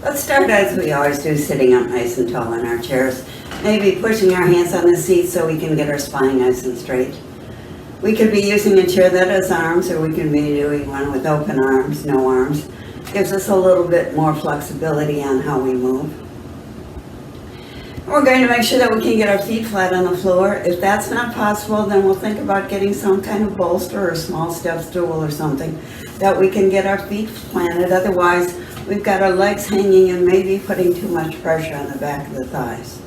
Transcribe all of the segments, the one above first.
Let's start as we always do, sitting up nice and tall in our chairs. Maybe pushing our hands on the seat so we can get our spine nice and straight. We could be using a chair that has arms, or we can be doing one with open arms, no arms. Gives us a little bit more flexibility on how we move. We're going to make sure that we can get our feet flat on the floor. If that's not possible, then we'll think about getting some kind of bolster or small step stool or something that we can get our feet planted. Otherwise, we've got our legs hanging and maybe putting too much pressure on the back of the thighs.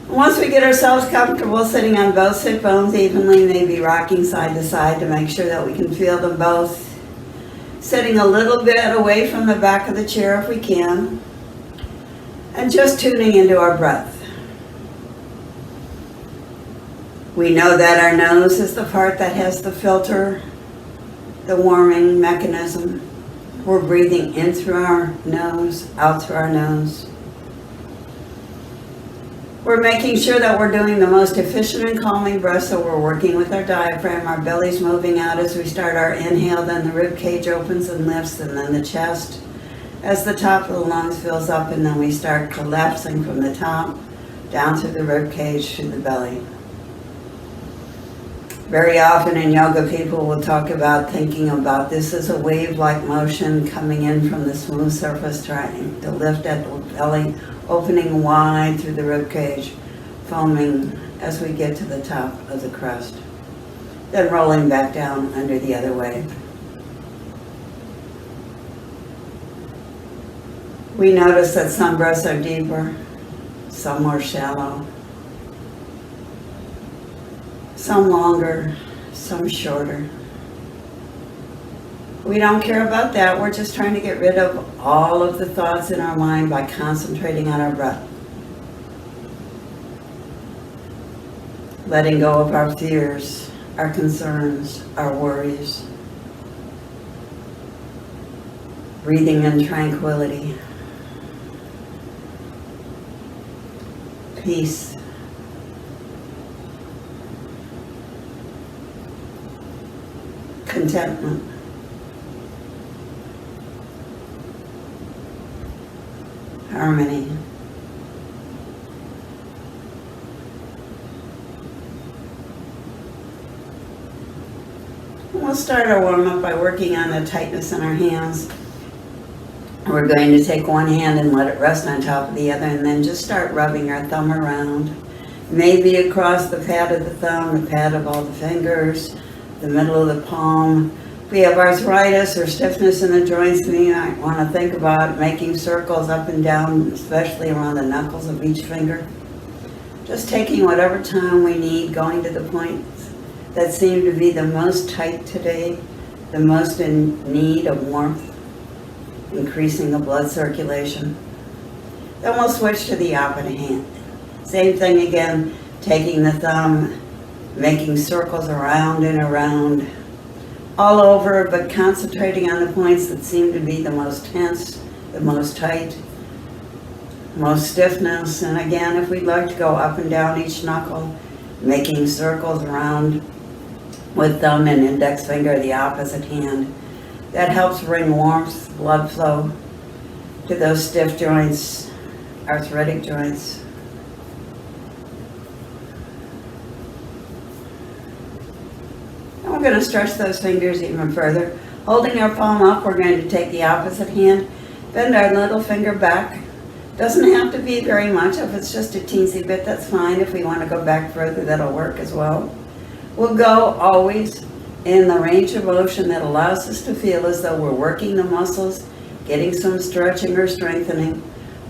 Once we get ourselves comfortable sitting on both sit bones evenly, maybe rocking side to side to make sure that we can feel them both. Sitting a little bit away from the back of the chair if we can. And just tuning into our breath. We know that our nose is the part that has the filter, the warming mechanism. We're breathing in through our nose, out through our nose. We're making sure that we're doing the most efficient and calming breath, so we're working with our diaphragm. Our belly's moving out as we start our inhale, then the rib cage opens and lifts, and then the chest as the top of the lungs fills up, and then we start collapsing from the top down through the rib cage to the belly. Very often in yoga, people will talk about thinking about this as a wave-like motion coming in from the smooth surface, trying to lift at the belly, opening wide through the rib cage, foaming as we get to the top of the crest, then rolling back down under the other way. We notice that some breaths are deeper, some more shallow, some longer, some shorter. We don't care about that. We're just trying to get rid of all of the thoughts in our mind by concentrating on our breath. Letting go of our fears, our concerns, our worries. Breathing in tranquility. Peace. Contentment. Harmony. We'll start our warm-up by working on the tightness in our hands. We're going to take one hand and let it rest on top of the other, and then just start rubbing our thumb around. Maybe across the pad of the thumb, the pad of all the fingers, the middle of the palm. If we have arthritis or stiffness in the joints, we might want to think about making circles up and down, especially around the knuckles of each finger. Just taking whatever time we need, going to the points that seem to be the most tight today, the most in need of warmth, increasing the blood circulation. Then we'll switch to the opposite hand. Same thing again, taking the thumb, making circles around and around, all over, but concentrating on the points that seem to be the most tense, the most tight, most stiffness. And again, if we'd like to go up and down each knuckle, making circles around with thumb and index finger, the opposite hand. That helps bring warmth, blood flow to those stiff joints, arthritic joints. And we're going to stretch those fingers even further. Holding our palm up, we're going to take the opposite hand, bend our little finger back. Doesn't have to be very much. If it's just a teensy bit, that's fine. If we want to go back further, that'll work as well. We'll go always in the range of motion that allows us to feel as though we're working the muscles, getting some stretching or strengthening,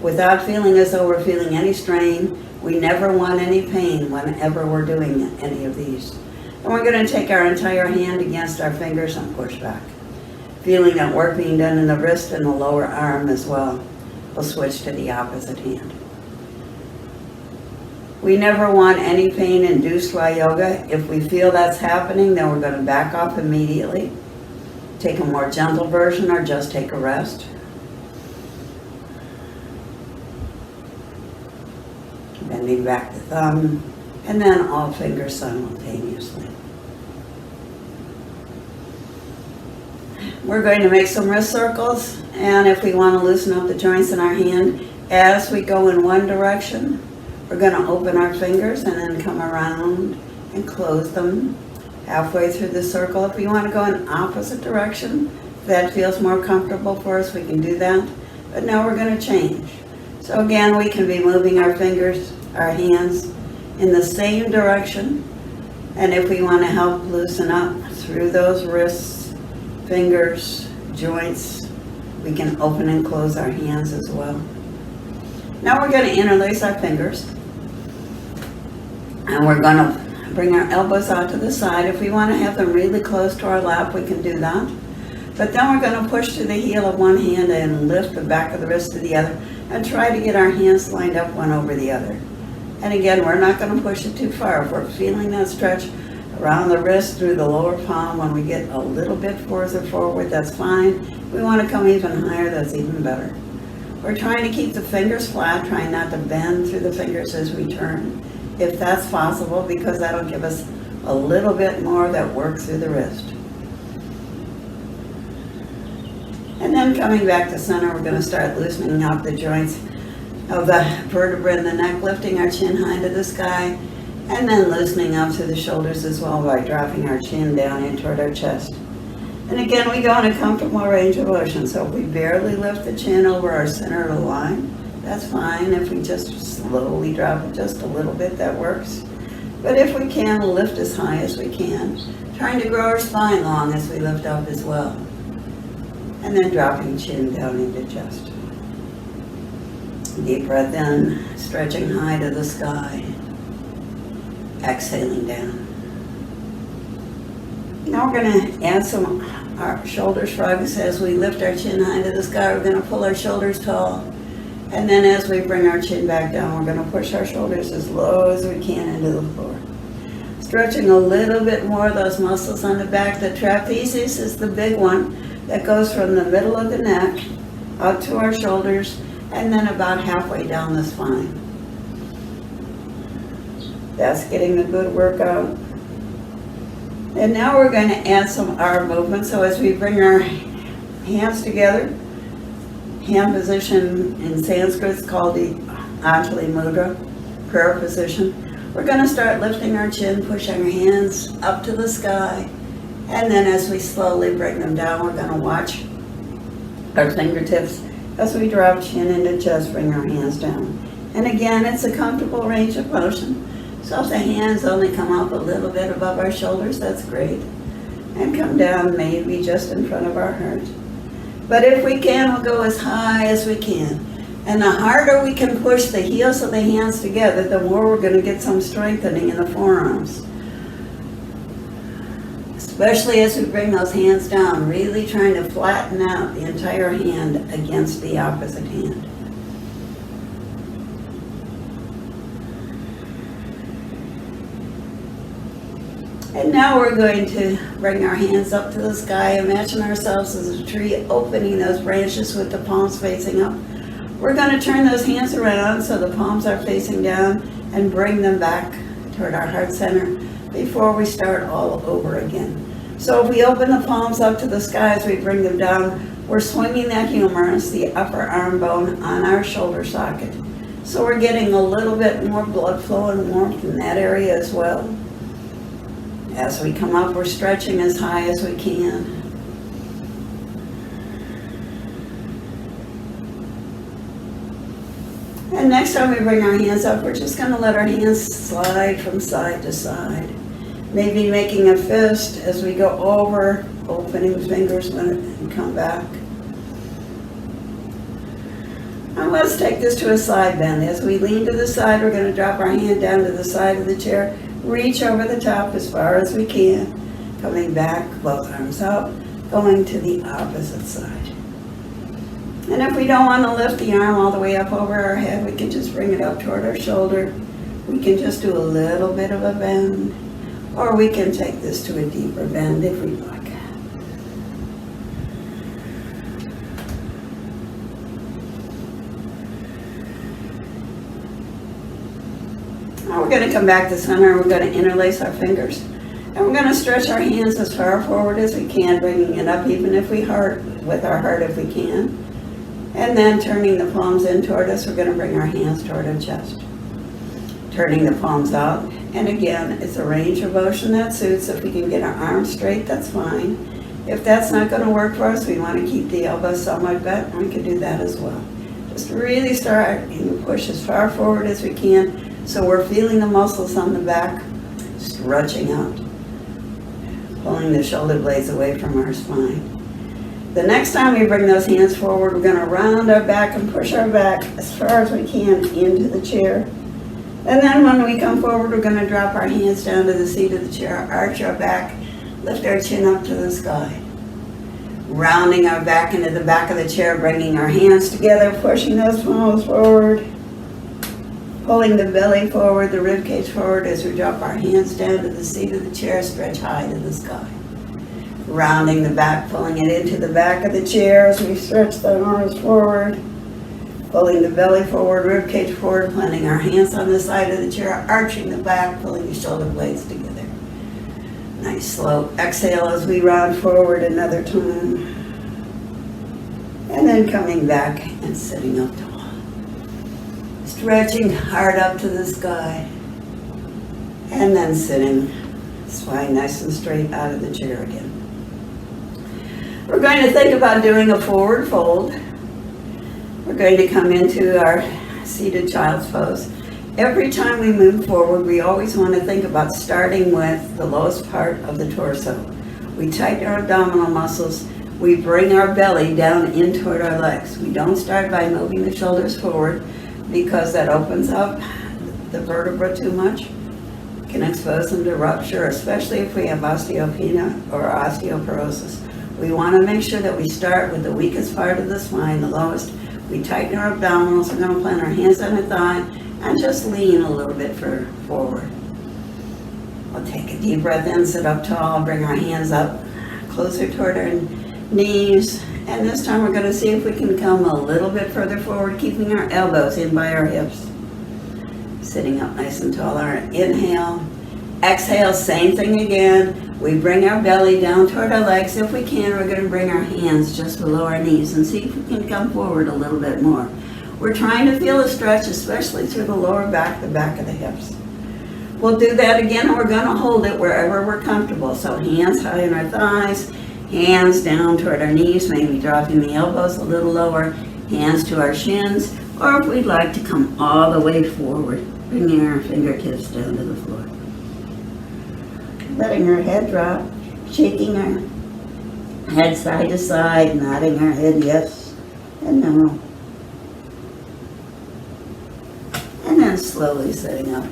without feeling as though we're feeling any strain. We never want any pain whenever we're doing any of these. And we're going to take our entire hand against our fingers and push back, feeling that work being done in the wrist and the lower arm as well. We'll switch to the opposite hand. We never want any pain induced while yoga. If we feel that's happening, then we're going to back off immediately. Take a more gentle version or just take a rest. Bending back the thumb, and then all fingers simultaneously. We're going to make some wrist circles, And if we want to loosen up the joints in our hand, as we go in one direction, we're going to open our fingers and then come around and close them halfway through the circle. If we want to go in opposite direction, if that feels more comfortable for us, we can do that. But now we're going to change. So again, we can be moving our fingers, our hands in the same direction. And if we want to help loosen up through those wrists, fingers, joints, we can open and close our hands as well. Now we're going to interlace our fingers. And we're going to bring our elbows out to the side. If we want to have them really close to our lap, we can do that. But then we're going to push to the heel of one hand and lift the back of the wrist to the other and try to get our hands lined up one over the other. And again, we're not going to push it too far. If we're feeling that stretch around the wrist through the lower palm, when we get a little bit further forward, that's fine. If we want to come even higher, that's even better. We're trying to keep the fingers flat, trying not to bend through the fingers as we turn, if that's possible, because that'll give us a little bit more of that work through the wrist. And then coming back to center, we're going to start loosening up the joints of the vertebrae in the neck, lifting our chin high to the sky, and then loosening up through the shoulders as well by dropping our chin down in toward our chest. And again, we go in a comfortable range of motion. So if we barely lift the chin over our center of the line, that's fine. If we just slowly drop it just a little bit, that works. But if we can, we'll lift as high as we can, trying to grow our spine long as we lift up as well. And then dropping chin down into chest. Deep breath in, stretching high to the sky. Exhaling down. Now we're going to add some our shoulder shrugs. As we lift our chin high to the sky, we're going to pull our shoulders tall. And then as we bring our chin back down, we're going to push our shoulders as low as we can into the floor. Stretching a little bit more of those muscles on the back. The trapezius is the big one that goes from the middle of the neck out to our shoulders and then about halfway down the spine. That's getting a good workout. And now we're going to add some arm movement. So as we bring our hands together, hand position in Sanskrit is called the Anjali Mudra, prayer position. We're going to start lifting our chin, pushing our hands up to the sky. And then as we slowly bring them down, we're going to watch our fingertips as we drop chin into chest, bring our hands down. And again, it's a comfortable range of motion. So if the hands only come up a little bit above our shoulders, that's great. And come down maybe just in front of our heart. But if we can, we'll go as high as we can. And the harder we can push the heels of the hands together, the more we're going to get some strengthening in the forearms. Especially as we bring those hands down, really trying to flatten out the entire hand against the opposite hand. And now we're going to bring our hands up to the sky. Imagine ourselves as a tree, opening those branches with the palms facing up. We're going to turn those hands around so the palms are facing down and bring them back toward our heart center before we start all over again. So if we open the palms up to the sky as we bring them down, we're swinging that humerus, the upper arm bone, on our shoulder socket. So we're getting a little bit more blood flow and warmth in that area as well. As we come up, we're stretching as high as we can. And next time we bring our hands up, we're just going to let our hands slide from side to side. Maybe making a fist as we go over, opening fingers and come back. Now let's take this to a side bend. As we lean to the side, we're going to drop our hand down to the side of the chair. Reach over the top as far as we can. Coming back, both arms up, going to the opposite side. And if we don't want to lift the arm all the way up over our head, we can just bring it up toward our shoulder. We can just do a little bit of a bend. Or we can take this to a deeper bend if we'd like. Now we're going to come back to center. We're going to interlace our fingers. And we're going to stretch our hands as far forward as we can, bringing it up even if we with our heart if we can. And then turning the palms in toward us, we're going to bring our hands toward our chest. Turning the palms out. And again, it's a range of motion that suits. If we can get our arms straight, that's fine. If that's not going to work for us, we want to keep the elbows somewhat bent, we can do that as well. Just really start and push as far forward as we can so we're feeling the muscles on the back stretching out, pulling the shoulder blades away from our spine. The next time we bring those hands forward, we're going to round our back and push our back as far as we can into the chair. And then when we come forward, we're going to drop our hands down to the seat of the chair, arch our back, lift our chin up to the sky. Rounding our back into the back of the chair, bringing our hands together, pushing those palms forward, pulling the belly forward, the rib cage forward as we drop our hands down to the seat of the chair, stretch high to the sky. Rounding the back, pulling it into the back of the chair as we stretch the arms forward, pulling the belly forward, rib cage forward, planting our hands on the side of the chair, arching the back, pulling the shoulder blades together. Nice slow exhale as we round forward another time. And then coming back and sitting up tall. Stretching hard up to the sky. And then sitting, spine nice and straight out of the chair again. We're going to think about doing a forward fold. We're going to come into our seated child's pose. Every time we move forward, we always want to think about starting with the lowest part of the torso. We tighten our abdominal muscles. We bring our belly down in toward our legs. We don't start by moving the shoulders forward because that opens up the vertebra too much. It can expose them to rupture, especially if we have osteopenia or osteoporosis. We want to make sure that we start with the weakest part of the spine, the lowest. We tighten our abdominals. We're going to plant our hands on the thigh and just lean a little bit forward. We'll take a deep breath in, sit up tall, bring our hands up closer toward our knees. And this time we're going to see if we can come a little bit further forward, keeping our elbows in by our hips. Sitting up nice and tall. Our inhale. Exhale, same thing again. We bring our belly down toward our legs. If we can, we're going to bring our hands just below our knees and see if we can come forward a little bit more. We're trying to feel a stretch, especially through the lower back, the back of the hips. We'll do that again, and we're going to hold it wherever we're comfortable. So hands high on our thighs, hands down toward our knees, maybe dropping the elbows a little lower, hands to our shins, or if we'd like to come all the way forward, bringing our fingertips down to the floor. Letting our head drop, shaking our head side to side, nodding our head yes and no. And then slowly sitting up.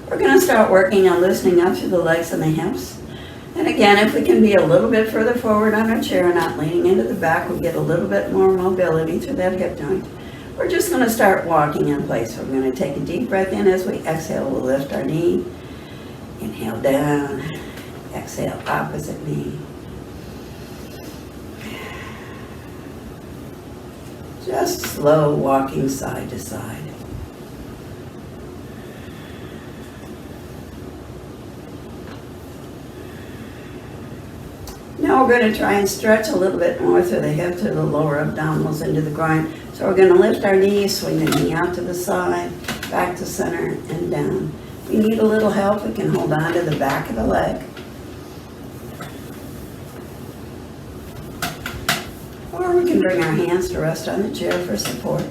We're going to start working on loosening up through the legs and the hips. And again, if we can be a little bit further forward on our chair, not leaning into the back, we'll get a little bit more mobility through that hip joint. We're just going to start walking in place. We're going to take a deep breath in. As we exhale, we'll lift our knee. Inhale down. Exhale, opposite knee. Just slow walking side to side. Now we're going to try and stretch a little bit more through the hip, through the lower abdominals into the groin. So we're going to lift our knees, swing the knee out to the side, back to center, and down. If we need a little help, we can hold on to the back of the leg. Or we can bring our hands to rest on the chair for support.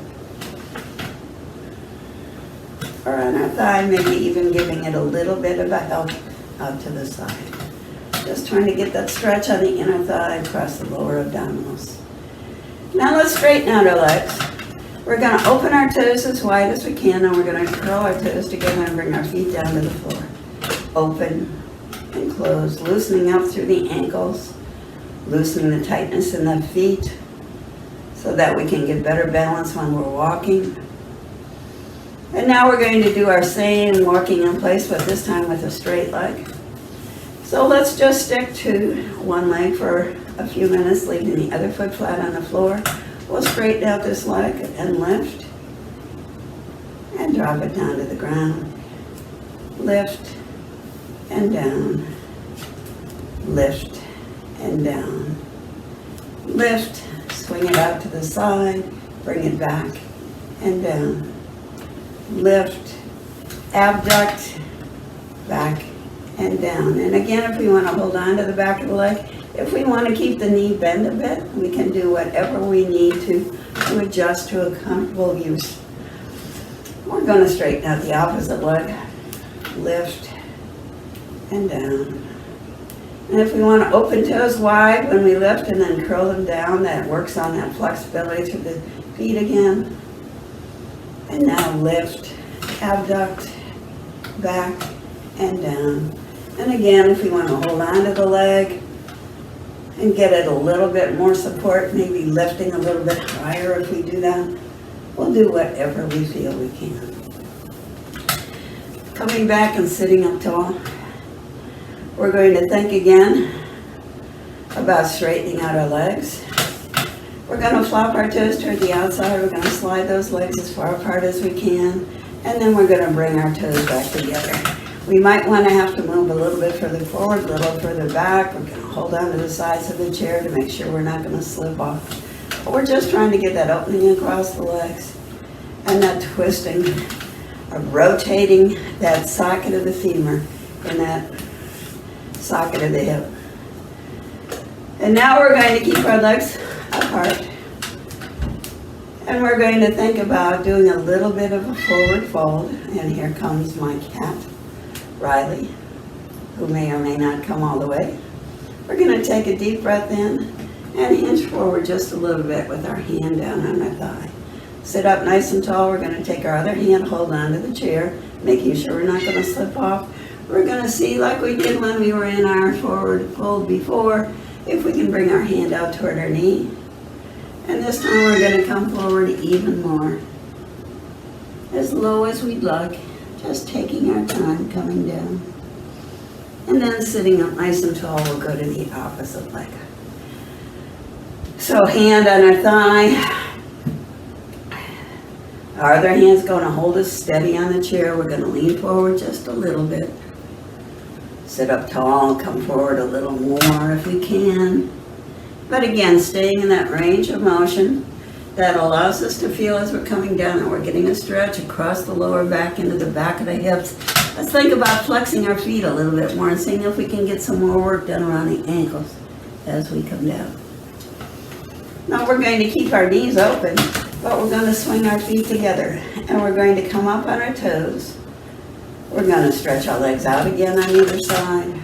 Or on our thigh, maybe even giving it a little bit of a help out to the side. Just trying to get that stretch on the inner thigh across the lower abdominals. Now let's straighten out our legs. We're going to open our toes as wide as we can, and we're going to curl our toes together and bring our feet down to the floor. Open and close, loosening up through the ankles, loosening the tightness in the feet so that we can get better balance when we're walking. And now we're going to do our same walking in place, but this time with a straight leg. So let's just stick to one leg for a few minutes, leaving the other foot flat on the floor. We'll straighten out this leg and lift and drop it down to the ground. Lift and down. Lift and down. Lift, swing it out to the side, bring it back and down. Lift, abduct, back and down. And again, if we want to hold on to the back of the leg, if we want to keep the knee bent a bit, we can do whatever we need to adjust to a comfortable use. We're going to straighten out the opposite leg. Lift and down. And if we want to open toes wide when we lift and then curl them down, that works on that flexibility through the feet again. And now lift, abduct, back and down. And again, if we want to hold on to the leg and get it a little bit more support, maybe lifting a little bit higher if we do that, we'll do whatever we feel we can. Coming back and sitting up tall. We're going to think again about straightening out our legs. We're going to flop our toes toward the outside. We're going to slide those legs as far apart as we can. And then we're going to bring our toes back together. We might want to have to move a little bit further forward, a little further back. We're going to hold on to the sides of the chair to make sure we're not going to slip off. But we're just trying to get that opening across the legs and that twisting, rotating that socket of the femur and that socket of the hip. And now we're going to keep our legs apart. And we're going to think about doing a little bit of a forward fold. And here comes my cat, Riley, who may or may not come all the way. We're going to take a deep breath in and hinge forward just a little bit with our hand down on our thigh. Sit up nice and tall. We're going to take our other hand, hold on to the chair, making sure we're not going to slip off. We're going to see, like we did when we were in our forward fold before, if we can bring our hand out toward our knee. And this time we're going to come forward even more. As low as we'd like, just taking our time coming down. And then sitting up nice and tall, we'll go to the opposite leg. So hand on our thigh. Our other hand's going to hold us steady on the chair. We're going to lean forward just a little bit. Sit up tall, come forward a little more if we can. But again, staying in that range of motion that allows us to feel as we're coming down and we're getting a stretch across the lower back into the back of the hips. Let's think about flexing our feet a little bit more and seeing if we can get some more work done around the ankles as we come down. Now we're going to keep our knees open, but we're going to swing our feet together and we're going to come up on our toes. We're going to stretch our legs out again on either side.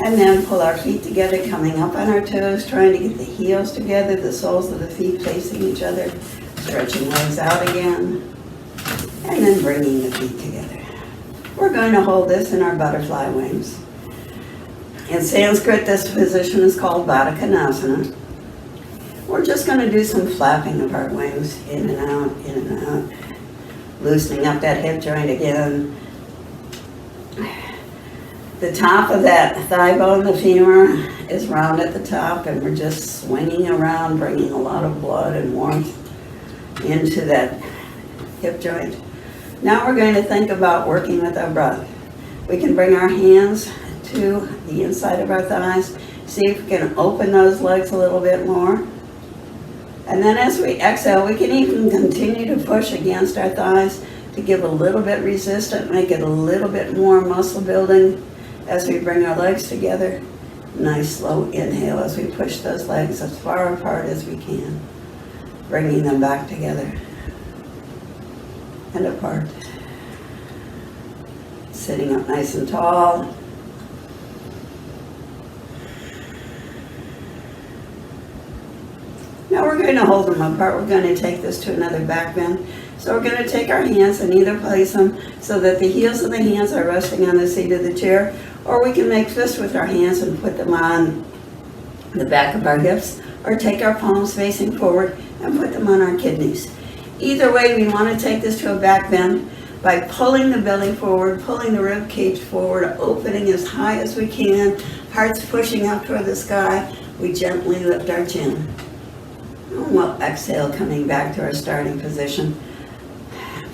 And then pull our feet together, coming up on our toes, trying to get the heels together, the soles of the feet facing each other, stretching legs out again, and then bringing the feet together. We're going to hold this in our butterfly wings. In Sanskrit, this position is called Baddha Konasana. We're just going to do some flapping of our wings, in and out, in and out, loosening up that hip joint again. The top of that thigh bone, the femur, is round at the top, and we're just swinging around, bringing a lot of blood and warmth into that hip joint. Now we're going to think about working with our breath. We can bring our hands to the inside of our thighs, see if we can open those legs a little bit more. And then as we exhale, we can even continue to push against our thighs to give a little bit resistance, make it a little bit more muscle building. As we bring our legs together, nice slow inhale as we push those legs as far apart as we can, bringing them back together and apart. Sitting up nice and tall. Now we're going to hold them apart. We're going to take this to another back bend. So we're going to take our hands and either place them so that the heels of the hands are resting on the seat of the chair, or we can make fists with our hands and put them on the back of our hips, or take our palms facing forward and put them on our kidneys. Either way, we want to take this to a back bend by pulling the belly forward, pulling the rib cage forward, opening as high as we can, hearts pushing up toward the sky. We gently lift our chin. And we'll exhale, coming back to our starting position.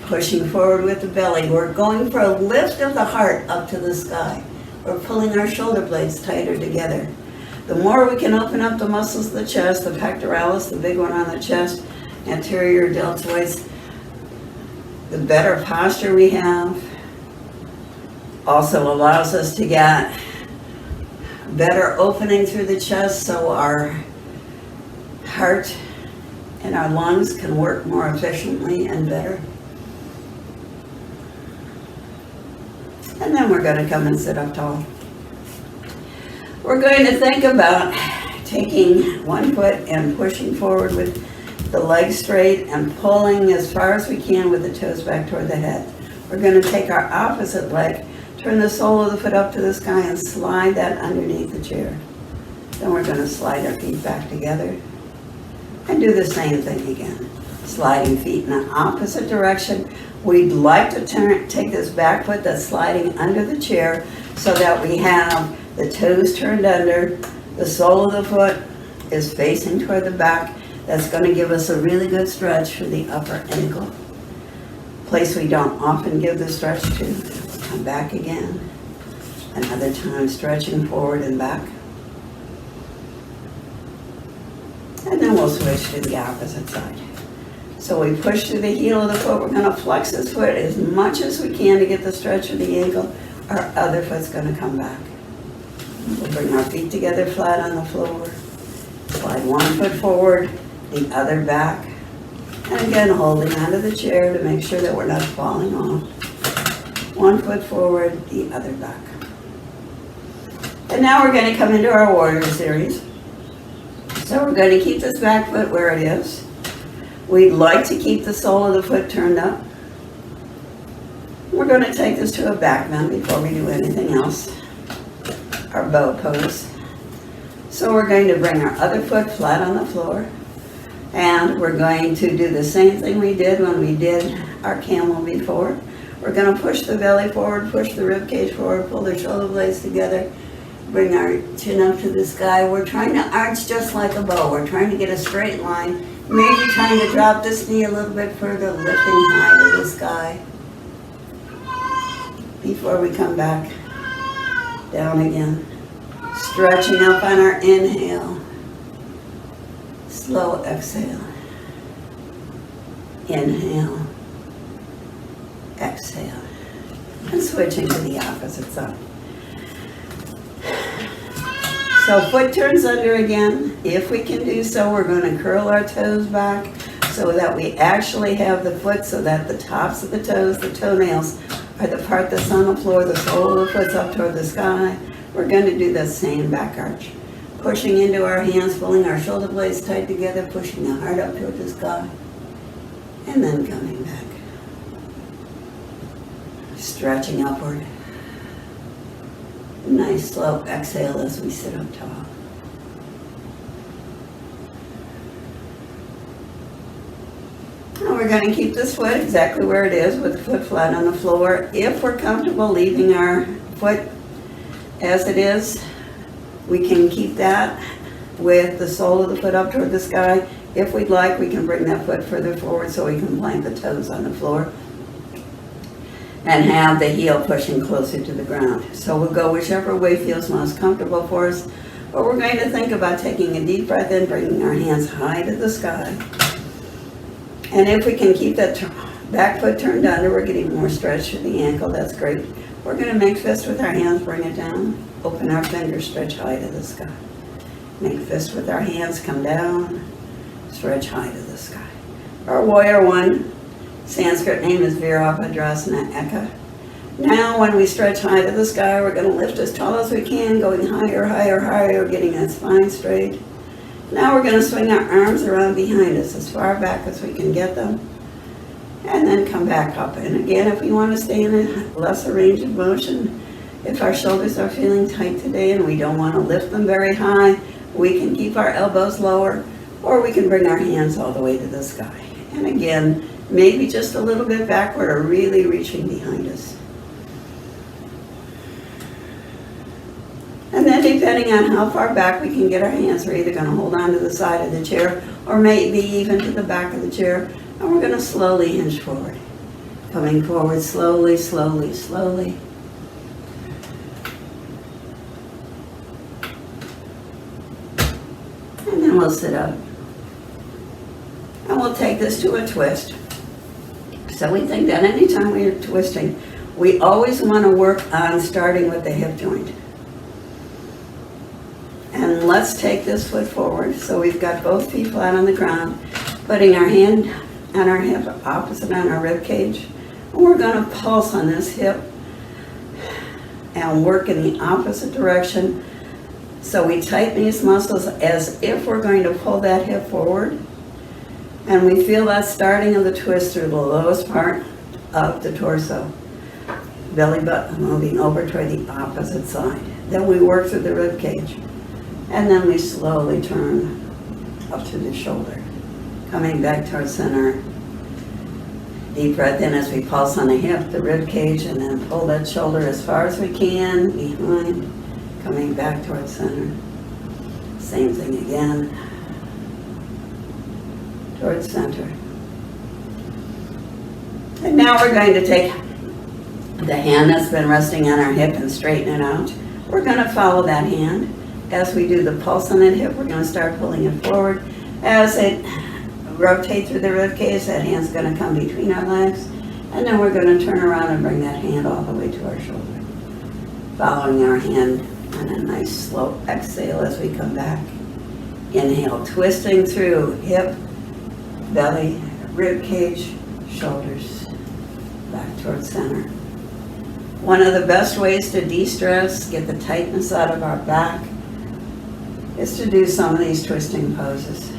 Pushing forward with the belly. We're going for a lift of the heart up to the sky. We're pulling our shoulder blades tighter together. The more we can open up the muscles of the chest, the pectoralis, the big one on the chest, anterior deltoids, the better posture we have. Also allows us to get better opening through the chest so our heart and our lungs can work more efficiently and better. And then we're going to come and sit up tall. We're going to think about taking one foot and pushing forward with the legs straight and pulling as far as we can with the toes back toward the head. We're going to take our opposite leg, turn the sole of the foot up to the sky and slide that underneath the chair. Then we're going to slide our feet back together and do the same thing again. Sliding feet in the opposite direction. We'd like to take this back foot that's sliding under the chair so that we have the toes turned under, the sole of the foot is facing toward the back. That's going to give us a really good stretch for the upper ankle. Place we don't often give the stretch to. Come back again. Another time stretching forward and back. And then we'll switch to the opposite side. So we push through the heel of the foot. We're going to flex this foot as much as we can to get the stretch of the ankle. Our other foot's going to come back. We'll bring our feet together flat on the floor. Slide one foot forward, the other back. And again, holding onto the chair to make sure that we're not falling off. One foot forward, the other back. And now we're going to come into our warrior series. So we're going to keep this back foot where it is. We'd like to keep the sole of the foot turned up. We're going to take this to a back bend before we do anything else. Our bow pose. So we're going to bring our other foot flat on the floor. And we're going to do the same thing we did when we did our camel before. We're going to push the belly forward, push the rib cage forward, pull the shoulder blades together, bring our chin up to the sky. We're trying to arch just like a bow. We're trying to get a straight line. Maybe trying to drop this knee a little bit further, lifting high to the sky before we come back down again. Stretching up on our inhale. Slow exhale. Inhale. Exhale. And switching to the opposite side. So foot turns under again. If we can do so, we're going to curl our toes back so that we actually have the foot so that the tops of the toes, the toenails, are the part that's on the floor, the sole of the foot's up toward the sky. We're going to do the same back arch. Pushing into our hands, pulling our shoulder blades tight together, pushing the heart up toward the sky, and then coming back. Stretching upward. Nice slow exhale as we sit up tall. Now we're going to keep this foot exactly where it is with the foot flat on the floor. If we're comfortable leaving our foot as it is, we can keep that with the sole of the foot up toward the sky. If we'd like, we can bring that foot further forward so we can plant the toes on the floor and have the heel pushing closer to the ground. So we'll go whichever way feels most comfortable for us. But we're going to think about taking a deep breath in, bringing our hands high to the sky. And if we can keep that back foot turned under, we're getting more stretch to the ankle. That's great. We're going to make fist with our hands, bring it down. Open our fingers, stretch high to the sky. Make fist with our hands, come down. Stretch high to the sky. Our warrior one. Sanskrit name is Virabhadrasana Eka. Now when we stretch high to the sky, we're going to lift as tall as we can, going higher, higher, higher, getting that spine straight. Now we're going to swing our arms around behind us as far back as we can get them. And then come back up. And again, if we want to stay in a lesser range of motion, if our shoulders are feeling tight today and we don't want to lift them very high, we can keep our elbows lower, or we can bring our hands all the way to the sky. And again, maybe just a little bit backward or really reaching behind us. And then depending on how far back we can get our hands, we're either going to hold on to the side of the chair or maybe even to the back of the chair. And we're going to slowly hinge forward. Coming forward slowly, slowly, slowly. And we'll sit up. And we'll take this to a twist. So we think that anytime we're twisting, we always want to work on starting with the hip joint. And let's take this foot forward. So we've got both feet flat on the ground, putting our hand on our hip opposite on our rib cage. And we're going to pulse on this hip and work in the opposite direction. So we tighten these muscles as if we're going to pull that hip forward. And we feel that starting of the twist through the lowest part of the torso. Belly button moving over toward the opposite side. Then we work through the rib cage. And then we slowly turn up to the shoulder. Coming back towards center. Deep breath in as we pulse on the hip, the rib cage, and then pull that shoulder as far as we can behind. Coming back towards center. Same thing again. Towards center. And now we're going to take the hand that's been resting on our hip and straighten it out. We're going to follow that hand. As we do the pulse on that hip, we're going to start pulling it forward. As it rotates through the rib cage, that hand's going to come between our legs. And then we're going to turn around and bring that hand all the way to our shoulder. Following our hand on a nice slow exhale as we come back. Inhale, twisting through hip, belly, rib cage, shoulders, back towards center. One of the best ways to de-stress, get the tightness out of our back, is to do some of these twisting poses.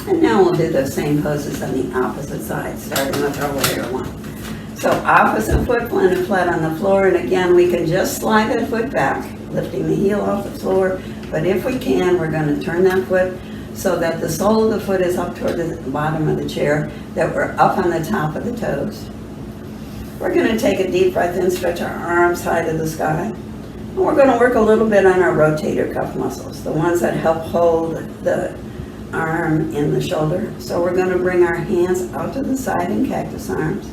And now we'll do the same poses on the opposite side, starting with our warrior one. So opposite foot planted flat on the floor, and again, we can just slide that foot back, lifting the heel off the floor. But if we can, we're going to turn that foot so that the sole of the foot is up toward the bottom of the chair, that we're up on the top of the toes. We're going to take a deep breath in, stretch our arms high to the sky. And we're going to work a little bit on our rotator cuff muscles, the ones that help hold the arm in the shoulder. So we're going to bring our hands out to the side in cactus arms.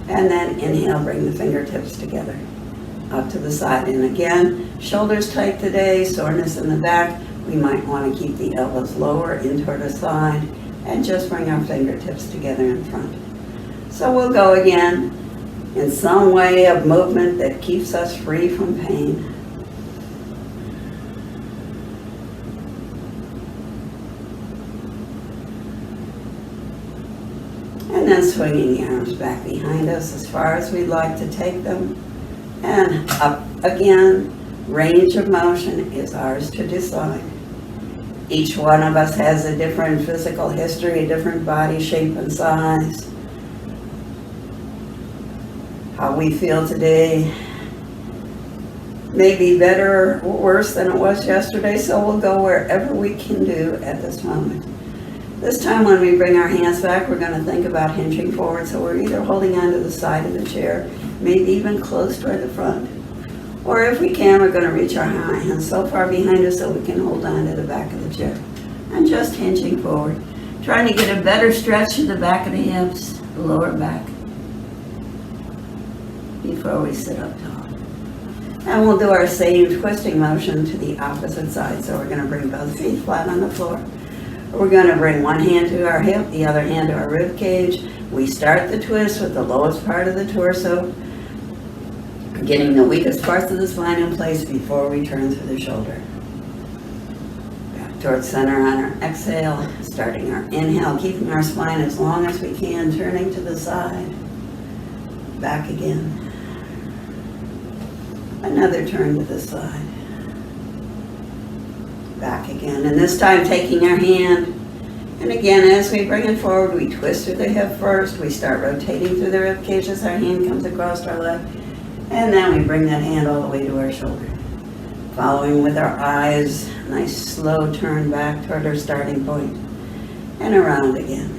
And then inhale, bring the fingertips together, up to the side. And again, shoulders tight today, soreness in the back. We might want to keep the elbows lower in toward the side and just bring our fingertips together in front. So we'll go again in some way of movement that keeps us free from pain. And then swinging the arms back behind us as far as we'd like to take them. And up again. Range of motion is ours to decide. Each one of us has a different physical history, a different body shape and size. How we feel today may be better or worse than it was yesterday, so we'll go wherever we can do at this moment. This time when we bring our hands back, we're going to think about hinging forward, so we're either holding onto the side of the chair, maybe even close toward the front. Or if we can, we're going to reach our hands so far behind us so we can hold on to the back of the chair. And just hinging forward. Trying to get a better stretch to the back of the hips, the lower back, before we sit up tall. And we'll do our same twisting motion to the opposite side. So we're going to bring both feet flat on the floor. We're going to bring one hand to our hip, the other hand to our rib cage. We start the twist with the lowest part of the torso, getting the weakest parts of the spine in place before we turn through the shoulder. Back towards center on our exhale, starting our inhale, keeping our spine as long as we can, turning to the side. Back again. Another turn to the side. Back again, and this time taking our hand, and again as we bring it forward, we twist through the hip first, we start rotating through the rib cage as our hand comes across our leg. And then we bring that hand all the way to our shoulder. Following with our eyes, nice slow turn back toward our starting point. And around again.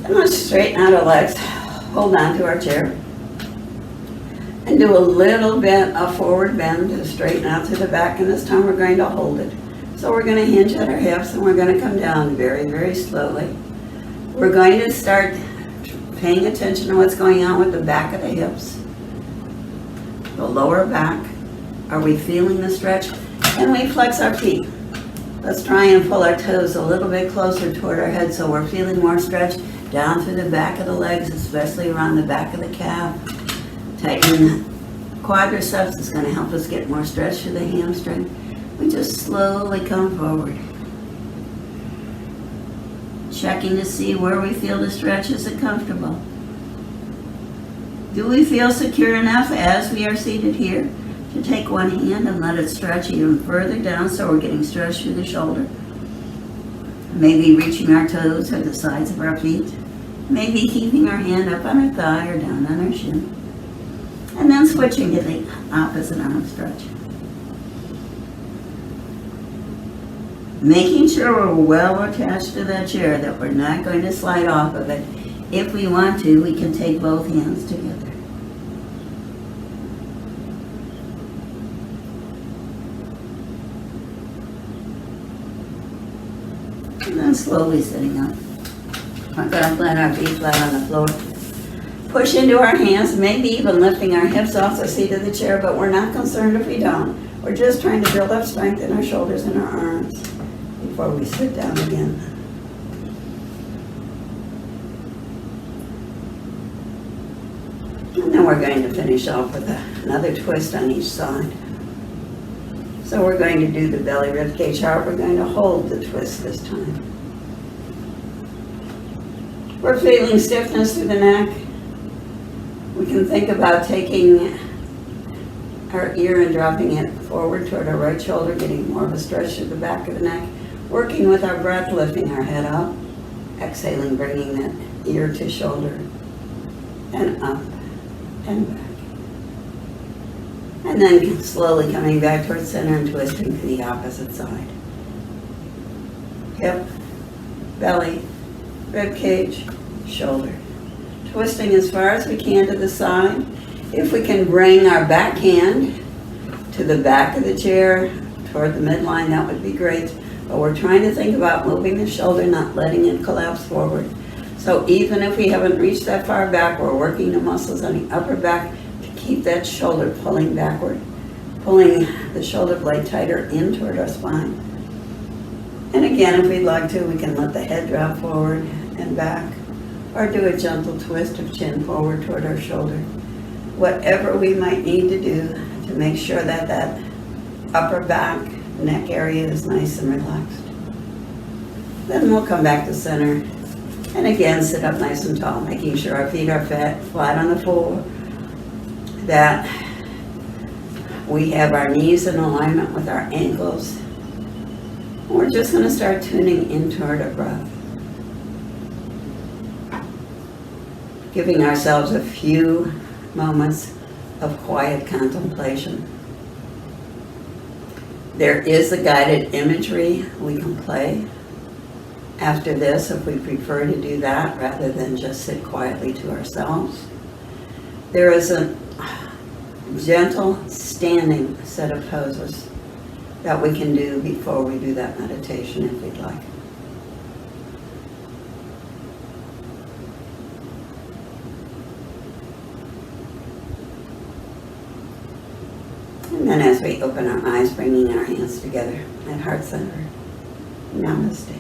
And let's straighten out our legs. Hold on to our chair. And do a little bit of forward bend to straighten out through the back, and this time we're going to hold it. So we're going to hinge at our hips and we're going to come down very, very slowly. We're going to start paying attention to what's going on with the back of the hips, the lower back. Are we feeling the stretch? And we flex our feet. Let's try and pull our toes a little bit closer toward our head so we're feeling more stretch down through the back of the legs, especially around the back of the calf. Tighten quadriceps is going to help us get more stretch to the hamstring. We just slowly come forward. Checking to see where we feel the stretch. Is it comfortable? Do we feel secure enough as we are seated here to take one hand and let it stretch even further down so we're getting stretch through the shoulder? Maybe reaching our toes at the sides of our feet. Maybe keeping our hand up on our thigh or down on our shin. And then switching to the opposite arm stretch. Making sure we're well attached to that chair, that we're not going to slide off of it. If we want to, we can take both hands together. And then slowly sitting up. We're going to plant our feet flat on the floor. Push into our hands, maybe even lifting our hips off the seat of the chair, but we're not concerned if we don't. We're just trying to build up strength in our shoulders and our arms before we sit down again. And then we're going to finish off with another twist on each side. So we're going to do the belly rib cage heart. We're going to hold the twist this time. We're feeling stiffness through the neck. We can think about taking our ear and dropping it forward toward our right shoulder, getting more of a stretch to the back of the neck. Working with our breath, lifting our head up. Exhaling, bringing that ear to shoulder. And up and back. And then slowly coming back towards center and twisting to the opposite side. Hip, belly, rib cage, shoulder. Twisting as far as we can to the side. If we can bring our back hand to the back of the chair, toward the midline, that would be great. But we're trying to think about moving the shoulder, not letting it collapse forward. So even if we haven't reached that far back, we're working the muscles on the upper back to keep that shoulder pulling backward, pulling the shoulder blade tighter in toward our spine. And again, if we'd like to, we can let the head drop forward and back, or do a gentle twist of chin forward toward our shoulder. Whatever we might need to do to make sure that that upper back, neck area is nice and relaxed. Then we'll come back to center. And again, sit up nice and tall, making sure our feet are flat on the floor, that we have our knees in alignment with our ankles. We're just going to start tuning in toward our breath. Giving ourselves a few moments of quiet contemplation. There is a guided imagery we can play after this if we prefer to do that rather than just sit quietly to ourselves. There is a gentle standing set of poses that we can do before we do that meditation if we'd like. And then as we open our eyes, bringing our hands together at heart center. Namaste.